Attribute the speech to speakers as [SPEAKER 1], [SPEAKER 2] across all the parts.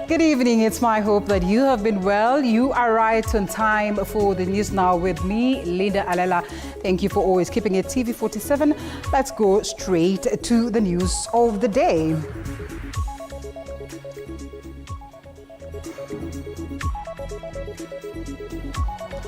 [SPEAKER 1] Good evening. It's my hope that you have been well. You are right on time for the news now with me, Linda Alela. Thank you for always keeping it TV47. Let's go straight to the news of the day.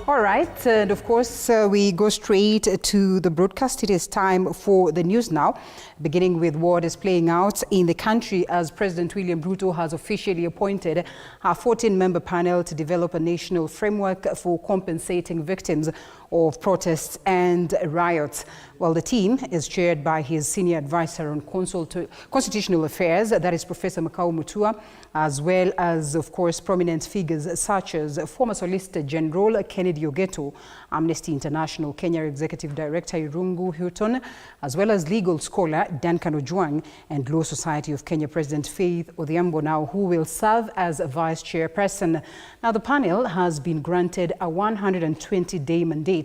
[SPEAKER 1] All right, and of course, we go straight to the broadcast. It is time for the news now, beginning with what is playing out in the country as President William Ruto has officially appointed a 14-member panel to develop a national framework for compensating victims of protests and riots. Well, the team is chaired by his senior advisor on constitutional affairs, that is Professor Makau Mutua, as well as, of course, prominent figures such as former Solicitor General Kennedy Ogeto, Amnesty International Kenya Executive Director Irungu Houghton, as well as legal scholar Duncan Ojwang and Law Society of Kenya President Faith Odhiambo now, who will serve as a vice chairperson. Now, the panel has been granted a 120-day mandate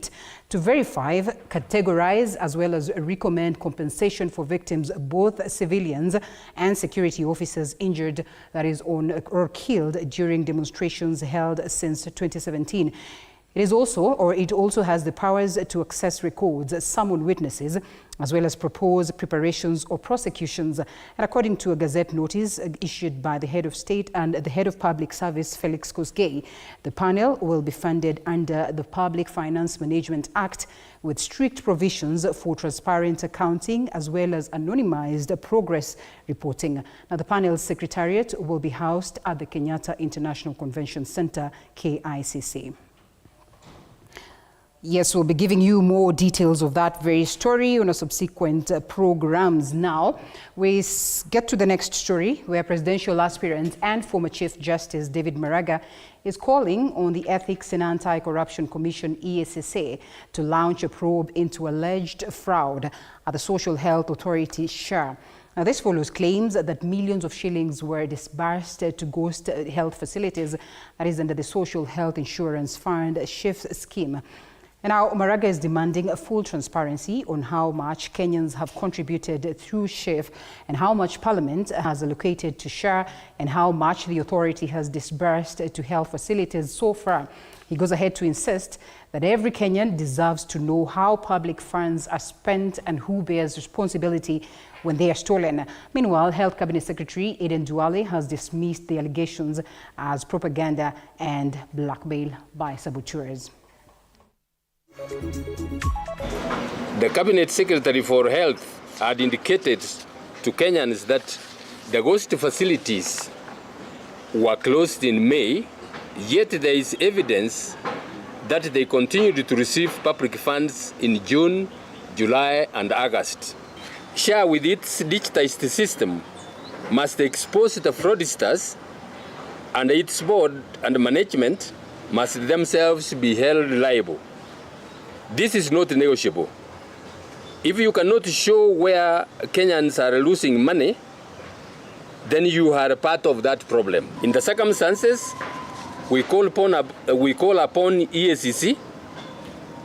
[SPEAKER 1] to verify, categorize, as well as recommend compensation for victims, both civilians and security officers injured, that is, on or killed during demonstrations held since 2017. It also has the powers to access records, summon witnesses, as well as propose preparations or prosecutions. And according to a Gazette notice issued by the head of state and the head of public service, Felix Kosgei, the panel will be funded under the Public Finance Management Act with strict provisions for transparent accounting as well as anonymized progress reporting. Now, the panel's secretariat will be housed at the Kenyatta International Convention Center, KICC. Yes, we'll be giving you more details of that very story on our subsequent programs. Now, we get to the next story where presidential aspirant and former Chief Justice David Maraga is calling on the Ethics and Anti-Corruption Commission, EACC, to launch a probe into alleged fraud at the Social Health Authority, SHA. Now, this follows claims that millions of shillings were disbursed to ghost health facilities, that is under the Social Health Insurance Fund SHIF scheme. And now Maraga is demanding a full transparency on how much Kenyans have contributed through SHIF and how much Parliament has allocated to SHA and how much the authority has disbursed to health facilities so far. He goes ahead to insist that every Kenyan deserves to know how public funds are spent and who bears responsibility when they are stolen. Meanwhile, Health Cabinet Secretary Aden Duale has dismissed the allegations as propaganda and blackmail by saboteurs.
[SPEAKER 2] The Cabinet Secretary for Health had indicated to Kenyans that the ghost facilities were closed in May, yet there is evidence that they continued to receive public funds in June, July, and August. SHA, with its digitized system, must expose the fraudsters, and its board and management must themselves be held liable. This is not negotiable. If you cannot show where Kenyans are losing money, then you are a part of that problem. In the circumstances, we call upon EACC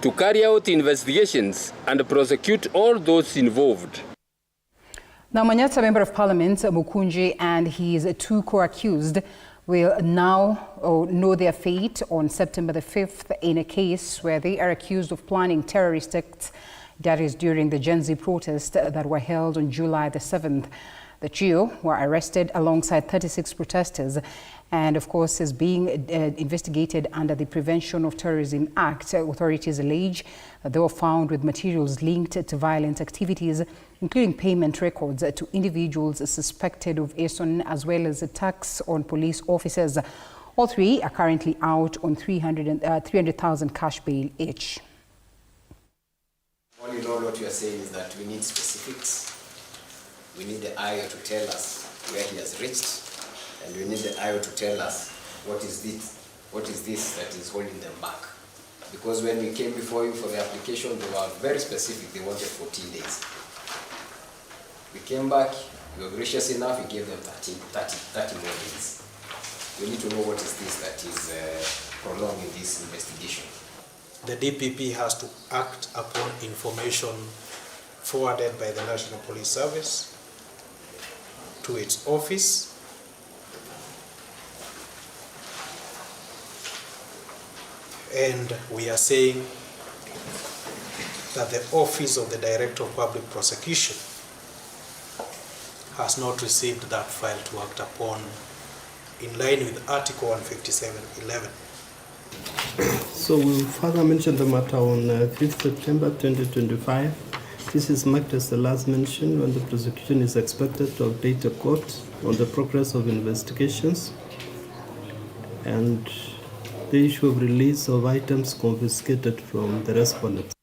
[SPEAKER 2] to carry out investigations and prosecute all those involved.
[SPEAKER 1] Now, Manyata Member of Parliament Mukunji and his two co-accused will now know their fate on September the 5th in a case where they are accused of planning terrorist acts, that is during the Gen Z protests that were held on July the 7th. The trio were arrested alongside 36 protesters and, of course, is being investigated under the Prevention of Terrorism Act. Authorities allege that they were found with materials linked to violent activities, including payment records to individuals suspected of arson, as well as attacks on police officers. All three are currently out on 300,000 cash bail each.
[SPEAKER 3] All in all, what we are saying is that we need specifics. We need the IO to tell us where he has reached, and we need the IO to tell us what is this that is holding them back. Because when we came before you for the application, they were very specific. They wanted 14 days. We came back, we were gracious enough, we gave them 30 more days. We need to know what is this that is prolonging this investigation.
[SPEAKER 4] The DPP has to act upon information forwarded by the National Police Service to its office And we are saying that the Office of the Director of Public Prosecution has not received that file to act upon in line with Article 157(11).
[SPEAKER 5] So we will further mention the matter on 5th September 2025. This is marked as the last mention when the prosecution is expected to update the court on the progress of investigations and the issue of release of items confiscated from the respondents.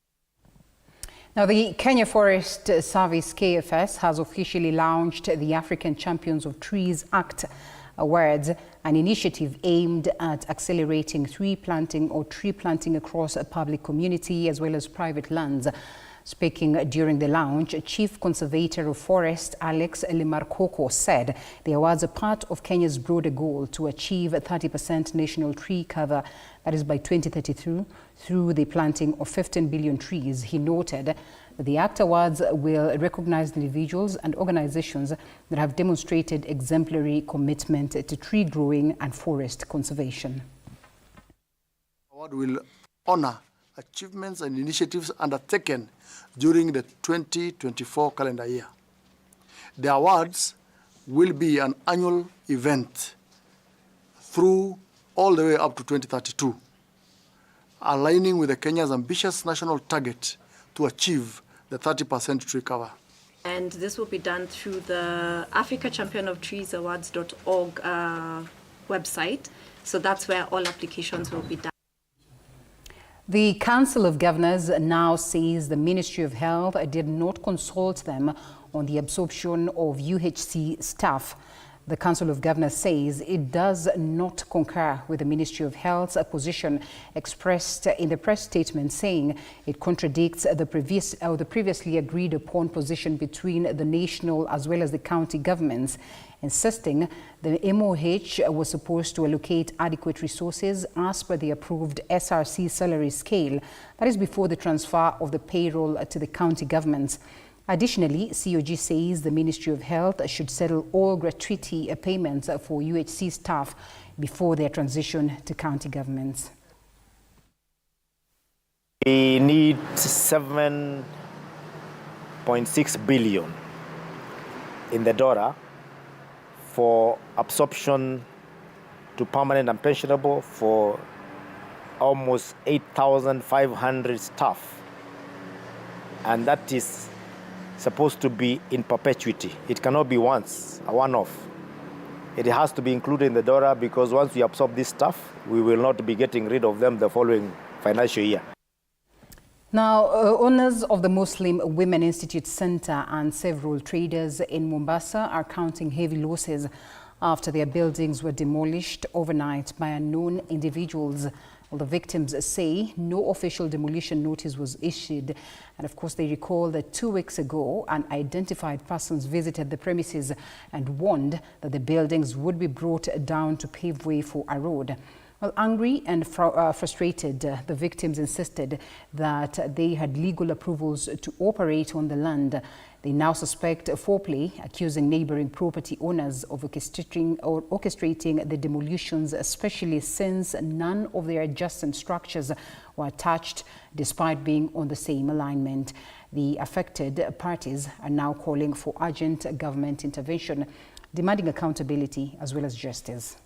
[SPEAKER 1] Now, the Kenya Forest Service, KFS, has officially launched the African Champions of Trees Act Awards, an initiative aimed at accelerating tree planting across a public community as well as private lands. Speaking during the launch, Chief Conservator of Forest Alex Limarkoko said the awards are part of Kenya's broader goal to achieve 30% national tree cover, that is by 2032, through the planting of 15 billion trees. He noted that the ACT Awards will recognize individuals and organizations that have demonstrated exemplary commitment to tree growing and forest conservation.
[SPEAKER 6] The award will honor achievements and initiatives undertaken during the 2024 calendar year. The awards will be an annual event through all the way up to 2032, aligning with Kenya's ambitious national target to achieve the 30% tree cover.
[SPEAKER 7] And this will be done through the Africa Champion of Trees Awards.org website. So that's where all applications will be done.
[SPEAKER 1] The Council of Governors now says the Ministry of Health did not consult them on the absorption of UHC staff. The Council of Governors says it does not concur with the Ministry of Health's position expressed in the press statement, saying it contradicts the previously agreed upon position between the national as well as the county governments, insisting the MOH was supposed to allocate adequate resources as per the approved SRC salary scale, that is before the transfer of the payroll to the county governments. Additionally, COG says the Ministry of Health should settle all gratuity payments for UHC staff before their transition to county governments.
[SPEAKER 8] We need 7.6 billion in the dollar for absorption to permanent and pensionable for almost 8,500 staff. And that is supposed to be in perpetuity. It cannot be a one-off. It has to be included in the dollar, because once we absorb this stuff, we will not be getting rid of them the following financial year.
[SPEAKER 1] Now, owners of the Muslim Women Institute Center and several traders in Mombasa are counting heavy losses after their buildings were demolished overnight by unknown individuals. Well, the victims say no official demolition notice was issued. And of course, they recall that 2 weeks ago, unidentified persons visited the premises and warned that the buildings would be brought down to pave way for a road. Well, angry and frustrated, the victims insisted that they had legal approvals to operate on the land. They now suspect foul play, accusing neighboring property owners of orchestrating the demolitions, especially since none of their adjacent structures were attached despite being on the same alignment. The affected parties are now calling for urgent government intervention, demanding accountability as well as justice.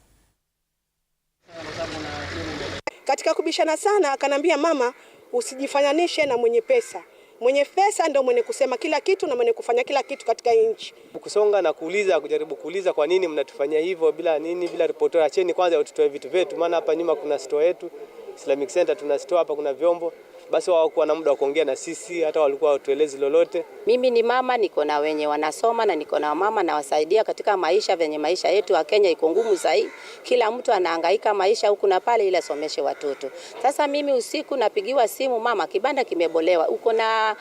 [SPEAKER 9] Katika kubishana sana akanambia, mama, usijifananishe na mwenye pesa. Mwenye pesa ndio mwenye kusema kila kitu na mwenye kufanya kila kitu katika nchi.
[SPEAKER 10] Kusonga na kuuliza, kujaribu kuuliza kwa nini mnatufanyia hivyo bila nini, bila ripoti. Acheni kwanza tutoe vitu vyetu, maana hapa nyuma kuna store yetu, Islamic Center tuna store hapa, kuna vyombo. Basi wao hawakuwa na muda wa kuongea na sisi, hata walikuwa hawatuelezi lolote.
[SPEAKER 11] Mimi ni mama, niko na wenye wanasoma na niko na mama na wasaidia katika maisha, venye maisha yetu wa Kenya iko ngumu zaidi. Kila mtu anahangaika maisha huku na pale ili asomeshe watoto. Sasa mimi usiku napigiwa simu, mama, kibanda kimebolewa. Uko na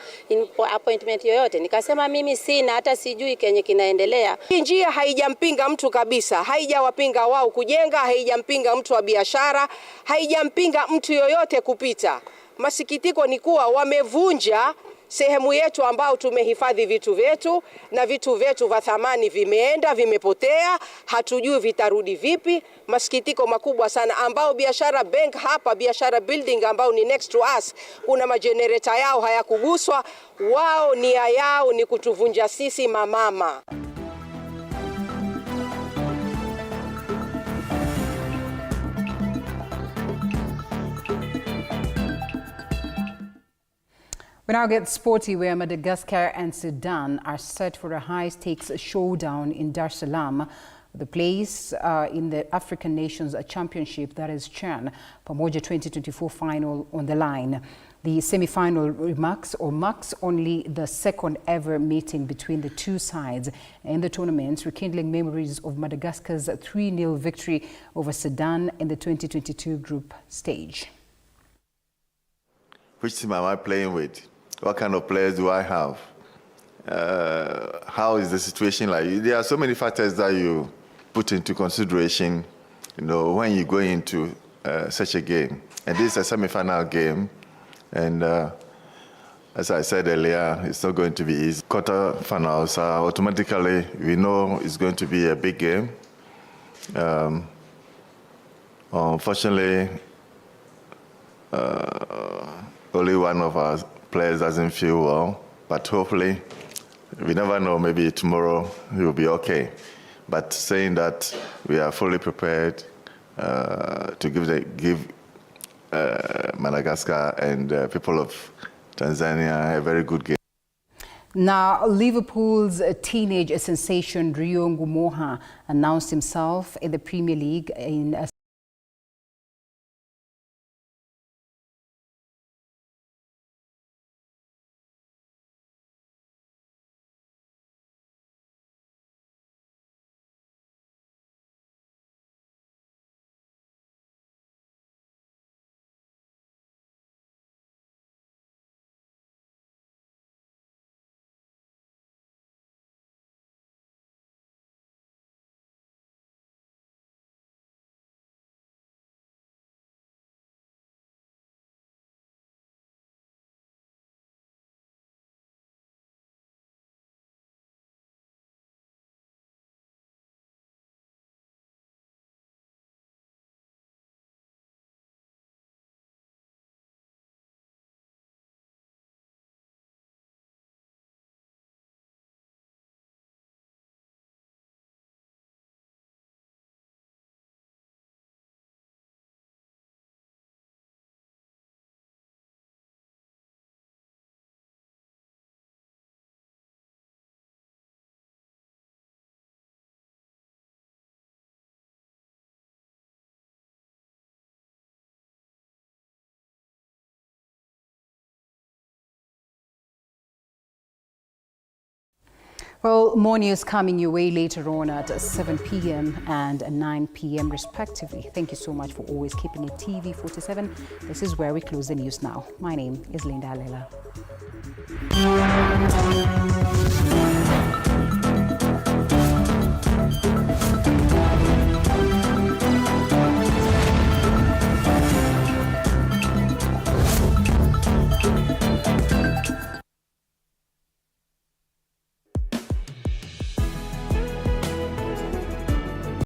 [SPEAKER 11] appointment yoyote? Nikasema mimi sina, hata sijui kenye kinaendelea.
[SPEAKER 9] Hii njia haijampinga mtu kabisa, haijawapinga wao kujenga, haijampinga mtu wa biashara, haijampinga mtu yoyote kupita. Masikitiko ni kuwa wamevunja sehemu yetu ambao tumehifadhi vitu vyetu, na vitu vyetu vya thamani vimeenda, vimepotea, hatujui vitarudi vipi. Masikitiko makubwa sana, ambao Biashara Bank hapa, Biashara Building ambao ni next to us, kuna majenereta yao hayakuguswa. Wao nia yao ni kutuvunja sisi mamama.
[SPEAKER 1] We now get sporty, where Madagascar and Sudan are set for a high-stakes showdown in Dar es Salaam, the place in the African Nations Championship, that is CHAN, Pamoja 2024 final on the line. The semi-final marks only the second ever meeting between the two sides in the tournament, rekindling memories of Madagascar's 3-0 victory over Sudan in the 2022 group stage.
[SPEAKER 12] Which team am I playing with? What kind of players do I have? How is the situation like? There are so many factors that you put into consideration, when you go into such a game. And this is a semi-final game, and as I said earlier, it's not going to be easy. Quarterfinals, automatically we know it's going to be a big game. Unfortunately, only one of our players doesn't feel well, but hopefully, we never know, maybe tomorrow he will be okay. But saying that, we are fully prepared to give Madagascar and people of Tanzania a very good game.
[SPEAKER 1] Now, Liverpool's teenage sensation Rio Ngumoha announced himself in the Premier League in a Well, more news coming your way later on at 7 p.m. and 9 p.m. respectively. Thank you so much for always keeping it TV47. This is where we close the news now. My name is Linda Alela.